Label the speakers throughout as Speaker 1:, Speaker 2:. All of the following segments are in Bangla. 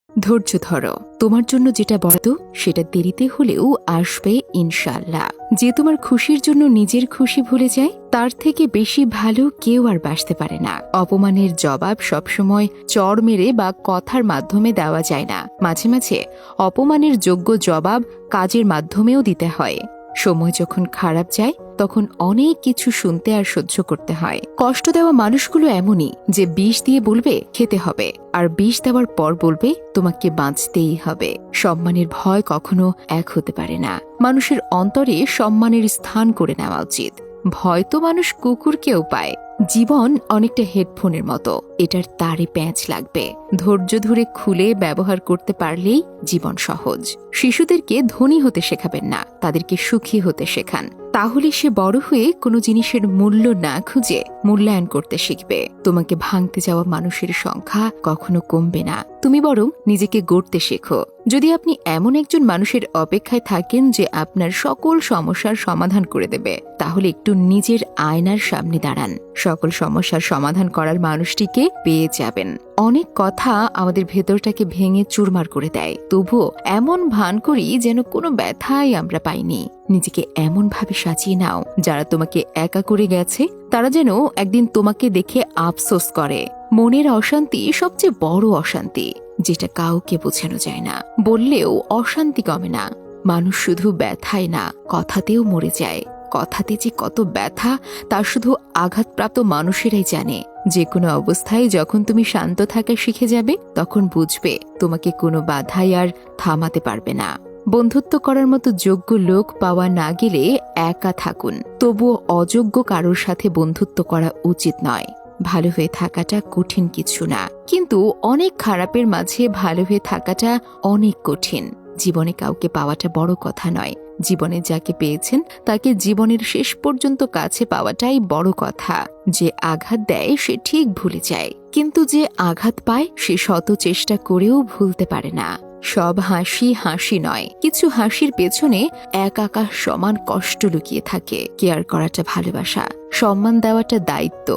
Speaker 1: ধৈর্য ধরো, তোমার জন্য যেটা বরাদ্দ সেটা দেরিতে হলেও আসবে ইনশাআল্লাহ। যে তোমার খুশির জন্য নিজের খুশি ভুলে যায়, তার থেকে বেশি ভালো কেউ আর বাসতে পারে না। অপমানের জবাব সবসময় চড় মেরে বা কথার মাধ্যমে দেওয়া যায় না। মাঝে মাঝে অপমানের যোগ্য জবাব কাজের মাধ্যমেও দিতে হয়। সময় যখন খারাপ যায় তখন অনেক কিছু শুনতে আর সহ্য করতে হয়। কষ্ট দেওয়া মানুষগুলো এমনই যে বিষ দিয়ে বলবে খেতে হবে, আর বিষ দেওয়ার পর বলবে তোমাকে বাঁচতেই হবে। সম্মানের ভয় কখনো এক হতে পারে না। মানুষের অন্তরে সম্মানের স্থান করে নেওয়া উচিত। ভয় তো মানুষ কুকুরকেও পায়। জীবন অনেকটা হেডফোনের মতো, এটার তারে প্যাঁচ লাগবে। ধৈর্য ধরে খুলে ব্যবহার করতে পারলেই জীবন সহজ। শিশুদেরকে ধনী হতে শেখাবেন না, তাদেরকে সুখী হতে শেখান। তাহলে সে বড় হয়ে কোনো জিনিসের মূল্য না খুঁজে মূল্যায়ন করতে শিখবে। তোমাকে ভাঙতে যাওয়া মানুষের সংখ্যা কখনো কমবে না, তুমি বরং নিজেকে গড়তে শেখো। যদি আপনি এমন একজন মানুষের অপেক্ষায় থাকেন যে আপনার সকল সমস্যার সমাধান করে দেবে, তাহলে একটু নিজের আয়নার সামনে দাঁড়ান। সকল সমস্যার সমাধান করার মানুষটিকে পেয়ে যাবেন। অনেক কথা আমাদের ভেতরটাকে ভেঙে চুরমার করে দেয়, তবুও এমন ভান করি যেন কোনো ব্যথাই আমরা পাইনি। নিজেকে এমন ভাবে সাজিয়ে নাও, যারা তোমাকে একা করে গেছে তারা যেন একদিন তোমাকে দেখে আফসোস করে। মনের অশান্তি সবচেয়ে বড় অশান্তি, যেটা কাউকে বোঝানো যায় না। বললেও অশান্তি কমে না। মানুষ শুধু ব্যথায় না, কথাতেও মরে যায়। কথাতে যে কত ব্যথা তা শুধু আঘাতপ্রাপ্ত মানুষেরাই জানে। যে কোনো অবস্থায় যখন তুমি শান্ত থাকা শিখে যাবে, তখন বুঝবে তোমাকে কোনো বাধাই আর থামাতে পারবে না। বন্ধুত্ব করার মতো যোগ্য লোক পাওয়া না গেলে একা থাকুন, তবুও অযোগ্য কারোর সাথে বন্ধুত্ব করা উচিত নয়। ভালো হয়ে থাকাটা কঠিন কিছু না, কিন্তু অনেক খারাপের মাঝে ভালো হয়ে থাকাটা অনেক কঠিন। জীবনে কাউকে পাওয়াটা বড় কথা নয়, জীবনে যাকে পেয়েছেন তাকে জীবনের শেষ পর্যন্ত কাছে পাওয়াটাই বড় কথা। যে আঘাত দেয় সে ঠিক ভুলে যায়, কিন্তু যে আঘাত পায় সে শত চেষ্টা করেও ভুলতে পারে না। সব হাসি হাসি নয়, কিছু হাসির পেছনে এক আকাশ সমান কষ্ট লুকিয়ে থাকে। কেয়ার করাটা ভালোবাসা, সম্মান দেওয়াটা দায়িত্ব,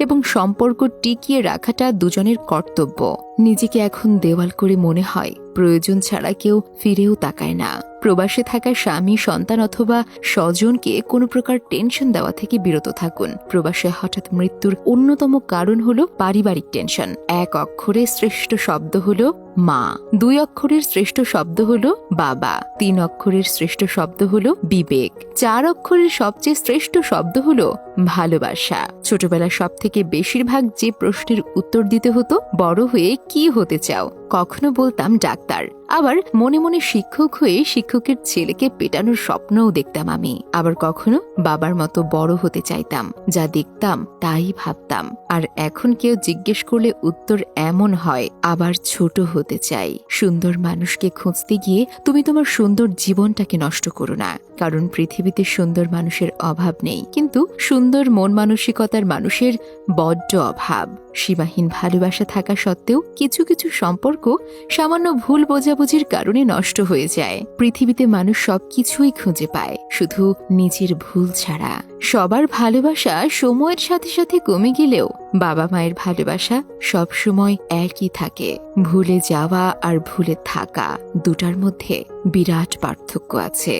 Speaker 1: এবং সম্পর্ক টিকিয়ে রাখাটা দুজনের কর্তব্য। নিজেকে এখন দেওয়াল করে মনে হয় প্রয়োজন ছাড়া কেউ ফিরেও তাকায় না। প্রবাসে থাকা স্বামী, সন্তান অথবা স্বজনকে কোনো প্রকার টেনশন দেওয়া থেকে বিরত থাকুন। প্রবাসে হঠাৎ মৃত্যুর অন্যতম কারণ হলো পারিবারিক টেনশন। এক অক্ষরের শ্রেষ্ঠ শব্দ হলো মা, 2 অক্ষরের শ্রেষ্ঠ শব্দ হলো বাবা, 3 অক্ষরের শ্রেষ্ঠ শব্দ হলো বিবেক, 4 অক্ষরের সবচেয়ে শ্রেষ্ঠ শব্দ হলো ভালোবাসা। ছোটবেলায় সব থেকে বেশিরভাগ যে প্রশ্নের উত্তর দিতে হতো, বড় হয়ে কি হতে চাও? কখনো বলতাম ডাক্তার, আবার মনে মনে শিক্ষক হয়ে শিক্ষকের ছেলেকে পেটানোর স্বপ্নও দেখতাম আমি। আবার কখনো বাবার মতো বড় হতে চাইতাম, যা দেখতাম তাই ভাবতাম। আর এখন কেউ জিজ্ঞেস করলে উত্তর এমন হয়, আবার ছোট হতে চাই। সুন্দর মানুষকে খুঁজতে গিয়ে তুমি তোমার সুন্দর জীবনটাকে নষ্ট করো না, কারণ পৃথিবীতে সুন্দর মানুষের অভাব নেই, কিন্তু সুন্দর মন মানসিকতার মানুষের বড্ড অভাব। সীমাহীন ভালোবাসা থাকা সত্ত্বেও কিছু কিছু সম্পর্ক সামান্য ভুল বোঝাবুঝির কারণে নষ্ট হয়ে যায়। পৃথিবীতে মানুষ সবকিছুই খুঁজে পায়, শুধু নিজের ভুল ছাড়া। সবার ভালোবাসা সময়ের সাথে সাথে কমে গেলেও বাবা মায়ের ভালোবাসা সব সময় একই থাকে। ভুলে যাওয়া আর ভুলে থাকা, দুটার মধ্যে বিরাট পার্থক্য আছে।